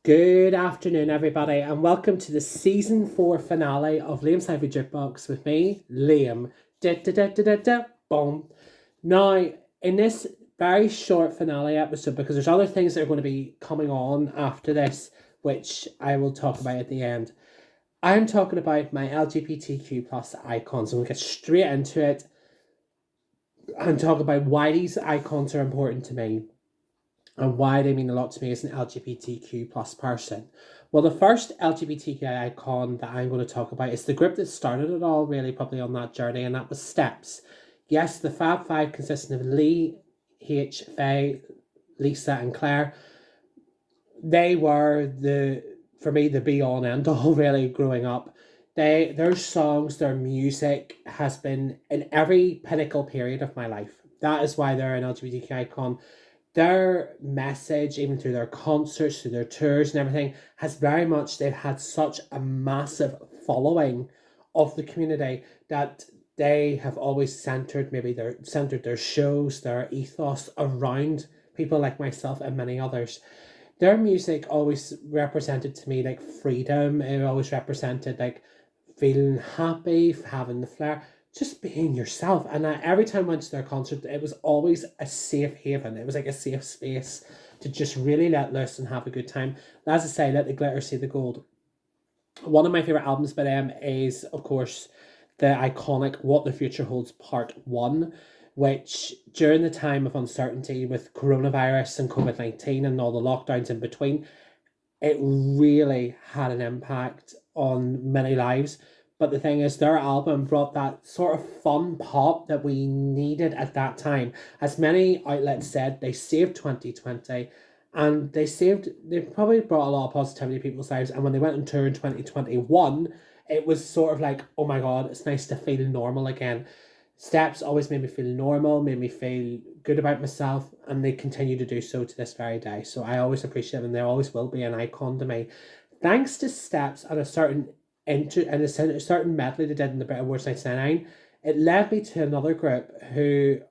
Good afternoon, everybody, and welcome to the season 4 finale of Liam's Live Jukebox with me, Liam. Da, da, da, da, da, da, boom. Now, in this very short finale episode, because there's other things that are going to be coming on after this, which I will talk about at the end, I'm talking about my LGBTQ plus icons, and we'll get straight into it and talk about why these icons are important to me and why they mean a lot to me as an LGBTQ plus person. Well, the first LGBTQ icon that I'm going to talk about is the group that started it all, really, probably on that journey, and that was Steps. Yes, the Fab Five consisting of Lee, H, Faye, Lisa, and Claire. They were for me, the be all and end all, really, growing up. Their songs, their music has been in every pinnacle period of my life. That is why they're an LGBTQ icon. Their message, even through their concerts, through their tours and everything, has very much, they've had such a massive following of the community that they have always centered their shows, their ethos around people like myself and many others. Their music always represented to me like freedom. It always represented like feeling happy, having the flair, just being yourself. And every time I went to their concert, it was always a safe haven. It was like a safe space to just really let loose and have a good time. As I say, let the glitter see the gold. One of my favorite albums by them is, of course, the iconic What the Future Holds Part 1, which during the time of uncertainty with coronavirus and COVID-19 and all the lockdowns in between, it really had an impact on many lives. But the thing is, their album brought that sort of fun pop that we needed at that time. As many outlets said, they saved 2020, and they probably brought a lot of positivity to people's lives. And when they went on tour in 2021, it was sort of like, oh my God, it's nice to feel normal again. Steps always made me feel normal, made me feel good about myself, and they continue to do so to this very day. So I always appreciate them, and they always will be an icon to me. Thanks to Steps and a certain medley they did in the Brit Awards 1999, it led me to another group who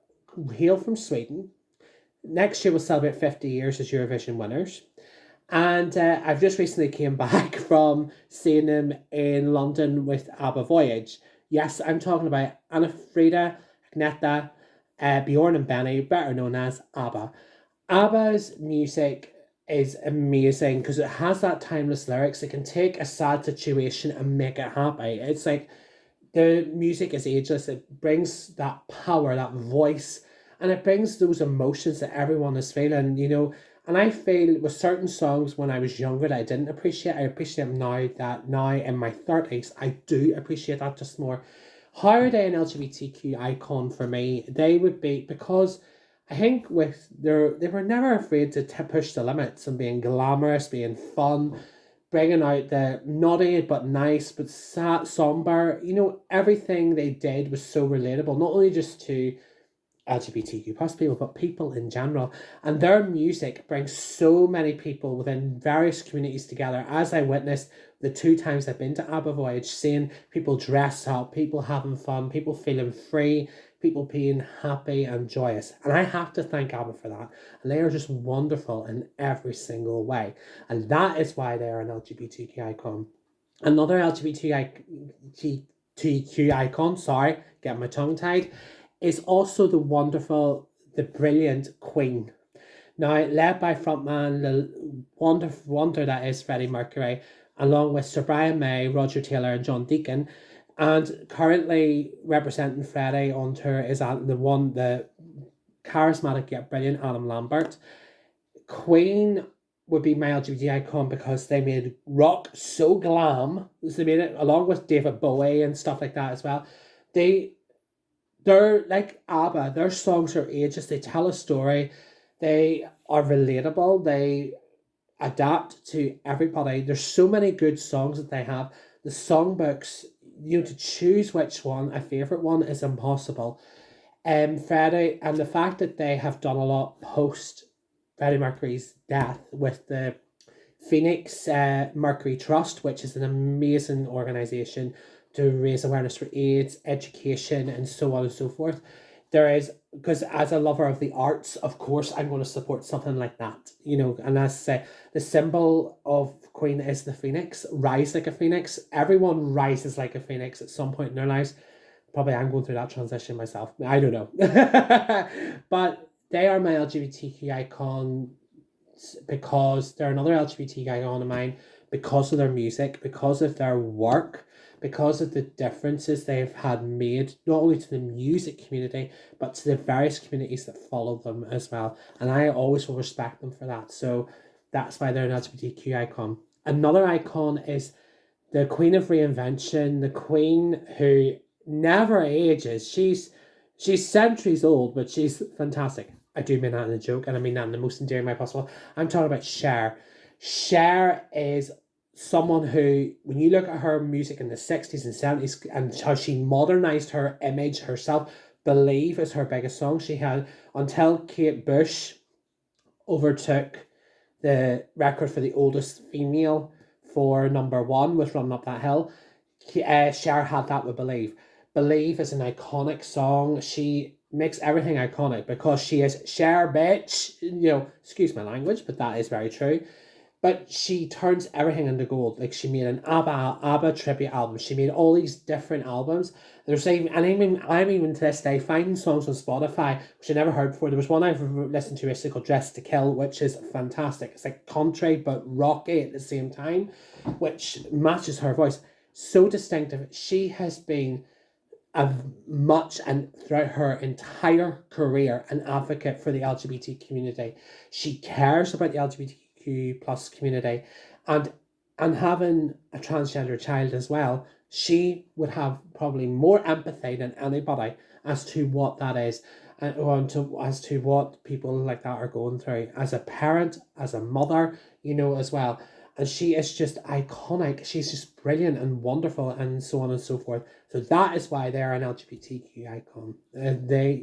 hail from Sweden. Next year we'll celebrate 50 years as Eurovision winners. And I've just recently came back from seeing them in London with ABBA Voyage. Yes, I'm talking about Anna Frida, Agneta, Bjorn and Benny, better known as ABBA. ABBA's music is amazing because it has that timeless lyrics. It can take a sad situation and make it happy. It's like the music is ageless. It brings that power, that voice, and it brings those emotions that everyone is feeling. And I feel with certain songs when I was younger that I didn't appreciate, I appreciate them now in my 30s, I do appreciate that just more. How are they an LGBTQ icon for me? They would be, because I think they were never afraid to push the limits and being glamorous, being fun, bringing out the naughty but nice but sad, somber. Everything they did was so relatable, not only just to LGBTQ plus people, but people in general. And their music brings so many people within various communities together. As I witnessed the 2 times I've been to ABBA Voyage, seeing people dress up, people having fun, people feeling free, people being happy and joyous. And I have to thank ABBA for that. And they are just wonderful in every single way. And that is why they are an LGBTQ icon. Another LGBTQ icon, sorry, getting my tongue tied, is also the brilliant Queen. Now, led by frontman, the wonder that is Freddie Mercury, along with Sir Brian May, Roger Taylor, and John Deacon. And currently representing Freddie on tour is the charismatic yet brilliant Adam Lambert. Queen would be my LGBT icon because they made rock so glam. They made it along with David Bowie and stuff like that as well. They're like ABBA. Their songs are ageless. They tell a story. They are relatable. They adapt to everybody. There's so many good songs that they have. The songbooks, to choose which one, a favourite one, is impossible. Freddie, and the fact that they have done a lot post Freddie Mercury's death with the Phoenix Mercury Trust, which is an amazing organisation to raise awareness for AIDS, education, and so on and so forth. there is, because as a lover of the arts, of course, I'm going to support something like that, you know. And as I say, the symbol of Queen is the phoenix, rise like a phoenix. Everyone rises like a phoenix at some point in their lives. Probably I'm going through that transition myself. I don't know. But they are my LGBTQ icon because they're another LGBTQ icon of mine because of their music, because of their work, because of the differences they've had made, not only to the music community, but to the various communities that follow them as well. And I always will respect them for that. So that's why they're an LGBTQ icon. Another icon is the Queen of Reinvention, the Queen who never ages. She's centuries old, but she's fantastic. I do mean that in a joke, and I mean that in the most endearing way possible. I'm talking about Cher. Cher is someone who, when you look at her music in the 60s and 70s and how she modernized her image herself, Believe is her biggest song. She had, until Kate Bush overtook the record for the oldest female for number one with Running Up That Hill, Cher had that with Believe. Believe is an iconic song. She makes everything iconic because she is Cher, bitch. You know, excuse my language, but that is very true. But she turns everything into gold. Like, she made an ABBA tribute album. She made all these different albums. There's even, and I'm even to this day finding songs on Spotify which I never heard before. There was one I've listened to recently called Dress to Kill, which is fantastic. It's like country but rocky at the same time, which matches her voice. So distinctive. She has been and throughout her entire career an advocate for the LGBT community. She cares about the LGBTQ plus community, and having a transgender child as well, she would have probably more empathy than anybody as to what that is, and as to what people like that are going through as a parent, as a mother, you know, as well. And she is just iconic. She's just brilliant and wonderful, and so on and so forth. So that is why they're an LGBTQ icon.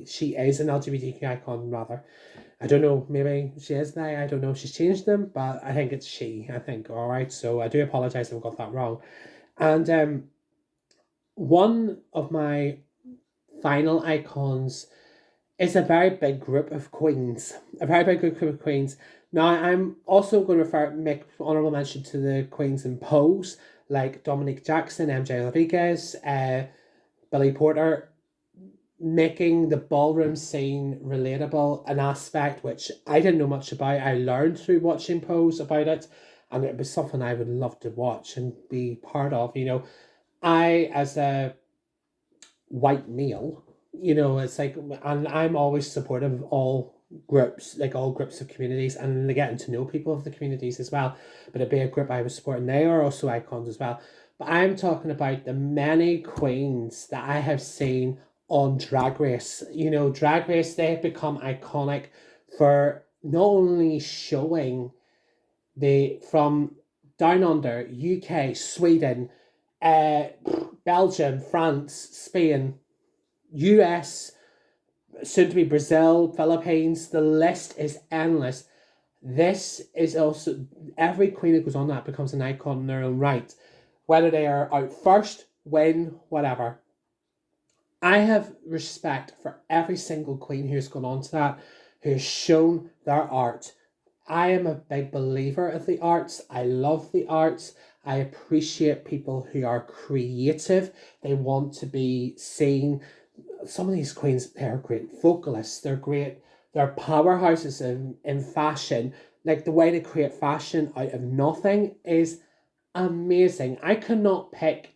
She is an LGBTQ icon, rather. I don't know, maybe she is they, I don't know. She's changed them, but I think it's she, I think. All right, so I do apologize if I got that wrong. And one of my final icons is a very big group of queens. A very big group of queens. Now, I'm also going to make honourable mention to the queens in pose, like Dominique Jackson, MJ Rodriguez, Billy Porter, making the ballroom scene relatable, an aspect which I didn't know much about. I learned through watching Pose about it, and it was something I would love to watch and be part of. You know, I, as a white male, you know, it's like, and I'm always supportive of all groups, like all groups of communities, and getting to know people of the communities as well. But it'd be a group I was supporting. They are also icons as well. But I'm talking about the many queens that I have seen on Drag Race. You know, Drag Race, they have become iconic for not only showing from down under, UK, Sweden, Belgium, France, Spain, US, soon to be Brazil, Philippines, the list is endless. This is also, every queen that goes on that becomes an icon in their own right. Whether they are out first, win, whatever. I have respect for every single queen who's gone on to that, who has shown their art. I am a big believer of the arts. I love the arts. I appreciate people who are creative. They want to be seen. Some of these queens, they're great vocalists. They're great. They're powerhouses in fashion. Like, the way they create fashion out of nothing is amazing. I cannot pick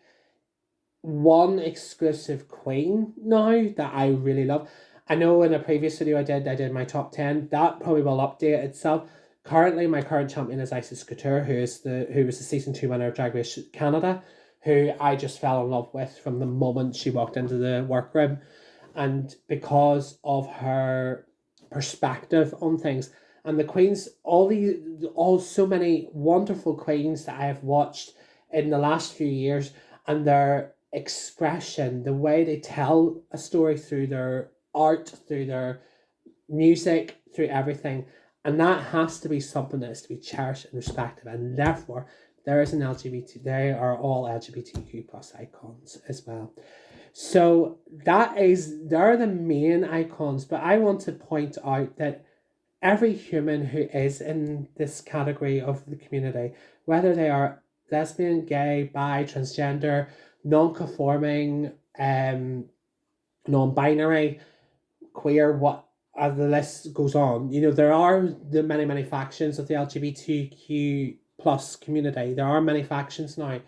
one exclusive queen now that I really love. I know in a previous video I did my top 10. That probably will update itself. Currently, my current champion is Isis Couture, who was the season 2 winner of Drag Race Canada, who I just fell in love with from the moment she walked into the workroom, and because of her perspective on things. And the queens, so many wonderful queens that I have watched in the last few years, and their expression, the way they tell a story through their art, through their music, through everything. And that has to be something that is to be cherished and respected. And therefore, they are all LGBTQ plus icons as well. So they're the main icons, but I want to point out that every human who is in this category of the community, whether they are lesbian, gay, bi, transgender, non-conforming, non-binary, queer, what the list goes on. You know, there are the many factions of the LGBTQ plus community. There are many factions now.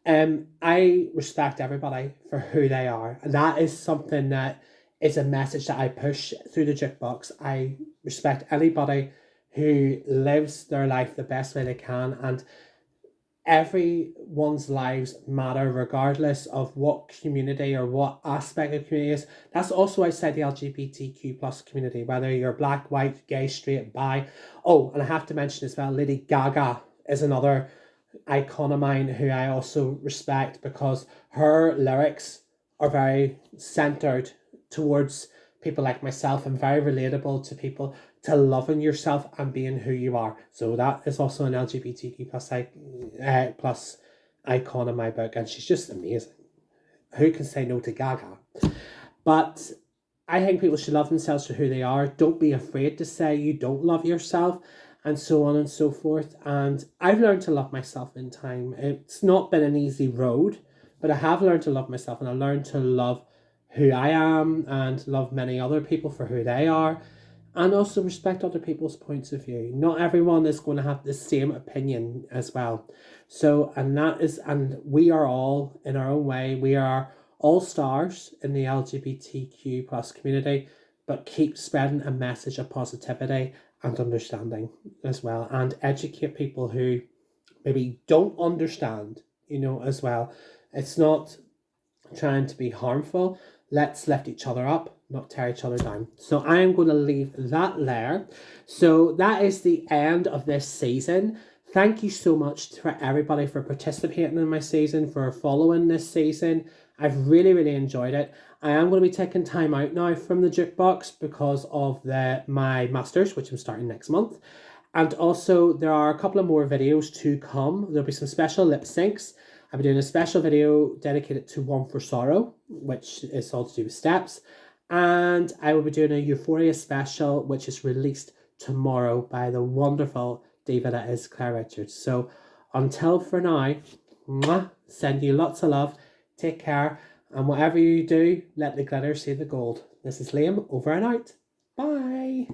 I respect everybody for who they are, and that is something that is a message that I push through the Jukebox. I respect anybody who lives their life the best way they can, and everyone's lives matter regardless of what community or what aspect of community is. That's also outside the LGBTQ plus community, whether you're black, white, gay, straight, bi. Oh, and I have to mention as well, Lady Gaga is another icon of mine who I also respect, because her lyrics are very centered towards people like myself and very relatable to people, to loving yourself and being who you are. So that is also an LGBTQ plus icon in my book, and she's just amazing. Who can say no to Gaga? But I think people should love themselves for who they are. Don't be afraid to say you don't love yourself, and so on and so forth. And I've learned to love myself in time. It's not been an easy road, but I have learned to love myself, and I learned to love who I am and love many other people for who they are, and also respect other people's points of view. Not everyone is going to have the same opinion as well. So, and we are all, in our own way, we are all stars in the LGBTQ plus community, but keep spreading a message of positivity and understanding as well, and educate people who maybe don't understand, as well. It's not trying to be harmful. Let's lift each other up, not tear each other down. So I am going to leave that there. So that is the end of this season. Thank you so much for everybody for participating in my season, for following this season. I've really enjoyed it. I am going to be taking time out now from the Jukebox because of my masters, which I'm starting next month. And also there are a couple of more videos to come. There'll be some special lip syncs. I'll be doing a special video dedicated to One for Sorrow, which is all to do with steps. And I will be doing a Euphoria special, which is released tomorrow by the wonderful diva that is Claire Richards. So until for now, send you lots of love. Take care. And whatever you do, let the glitter see the gold. This is Liam, over and out. Bye.